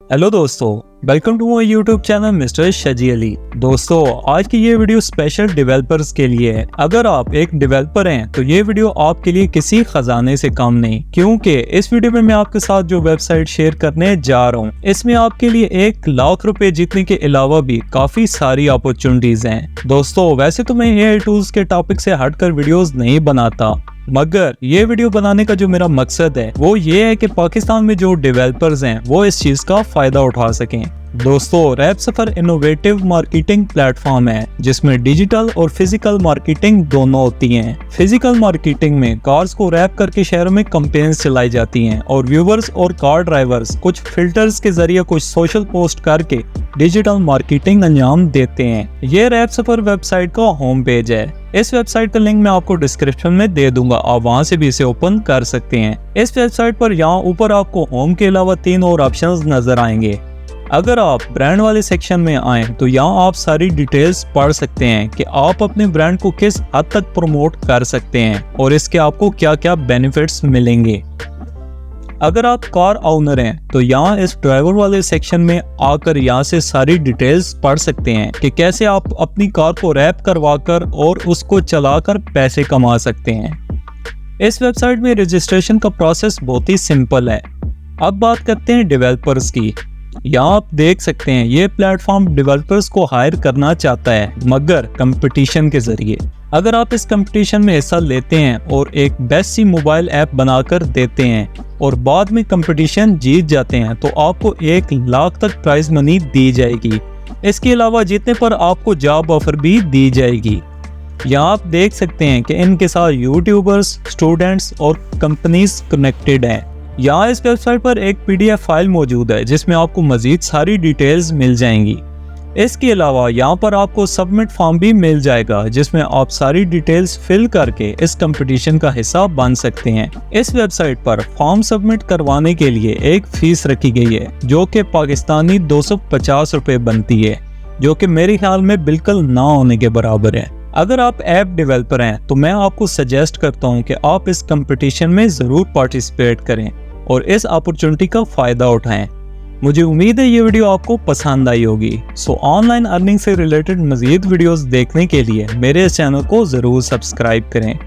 Hello दोस्तों, welcome to my YouTube channel mister Shaji Ali. दोस्तों, आज की ये वीडियो स्पेशल डेवलपर्स के लिए है। अगर आप एक डेवलपर हैं तो ये वीडियो आपके लिए किसी खजाने से कम नहीं, क्योंकि इस वीडियो में मैं आपके साथ जो वेबसाइट शेयर करने जा रहा हूँ इसमें आपके लिए 1 लाख रुपए जीतने के अलावा भी काफी सारी अपॉर्चुनिटीज हैं। दोस्तों, वैसे तो मैं एआई टूल्स के टॉपिक से हटकर वीडियोस नहीं बनाता, मगर ये वीडियो बनाने का जो मेरा मकसद है वो ये है कि पाकिस्तान में जो डेवलपर्स हैं वो इस चीज का फायदा उठा सकें। दोस्तों, रैपसफर इनोवेटिव मार्केटिंग प्लेटफॉर्म है जिसमें डिजिटल और फिजिकल मार्केटिंग दोनों होती हैं। फिजिकल मार्केटिंग में कार्स को रैप करके शहरों में कैंपेन्स चलाई जाती हैं और व्यूवर्स और कार ड्राइवर्स कुछ फिल्टर्स के जरिए कुछ सोशल पोस्ट करके डिजिटल मार्केटिंग अंजाम देते हैं। ये रैपसफर वेबसाइट का होम पेज है। इस वेबसाइट का लिंक मैं आपको डिस्क्रिप्शन में दे दूंगा, आप वहां से भी इसे ओपन कर सकते हैं। इस वेबसाइट पर यहाँ ऊपर आपको होम के अलावा 3 और ऑप्शंस नजर आएंगे। अगर आप ब्रांड वाले सेक्शन में आए तो यहाँ आप सारी डिटेल्स पढ़ सकते हैं कि आप अपने ब्रांड को किस हद तक प्रमोट कर सकते हैं और इसके आपको क्या क्या बेनिफिट्स मिलेंगे। अगर आप कार ओनर हैं तो यहाँ इस ड्राइवर वाले सेक्शन में आकर यहाँ से सारी डिटेल्स पढ़ सकते हैं कि कैसे आप अपनी कार को रैप करवाकर और उसको चलाकर पैसे कमा सकते हैं। इस वेबसाइट में रजिस्ट्रेशन का प्रोसेस बहुत ही सिंपल है। अब बात करते हैं डेवलपर्स की। यहाँ आप देख सकते हैं ये प्लेटफॉर्म डेवलपर्स को हायर करना चाहता है, मगर कंपटीशन के जरिए। अगर आप इस कंपटीशन में हिस्सा लेते हैं और एक बेस्ट सी मोबाइल ऐप बनाकर देते हैं और बाद में कंपटीशन जीत जाते हैं तो आपको 1 लाख तक प्राइज मनी दी जाएगी। इसके अलावा जीतने पर आपको जॉब ऑफर भी दी जाएगी। यहाँ आप देख सकते हैं कि इनके साथ यूट्यूबर्स, स्टूडेंट्स और कंपनीज कनेक्टेड हैं। यहाँ इस वेबसाइट पर एक पीडीएफ फाइल मौजूद है जिसमें आपको मजीद सारी डिटेल्स मिल जाएंगी। इसके अलावा यहाँ पर आपको सबमिट फॉर्म भी मिल जाएगा जिसमें आप सारी डिटेल्स फिल करके इस कंपटीशन का हिस्सा बन सकते हैं। इस वेबसाइट पर फॉर्म सबमिट करवाने के लिए एक फीस रखी गई है जो कि पाकिस्तानी 250 रुपए बनती है, जो कि मेरे ख्याल में बिल्कुल ना होने के बराबर है। अगर आप ऐप डेवलपर हैं तो मैं आपको सजेस्ट करता हूं कि आप इस कंपटीशन में जरूर पार्टिसिपेट करें और इस अपॉर्चुनिटी का फायदा उठाएं। मुझे उम्मीद है ये वीडियो आपको पसंद आई होगी। सो ऑनलाइन अर्निंग से रिलेटेड मजीद वीडियोस देखने के लिए मेरे इस चैनल को जरूर सब्सक्राइब करें।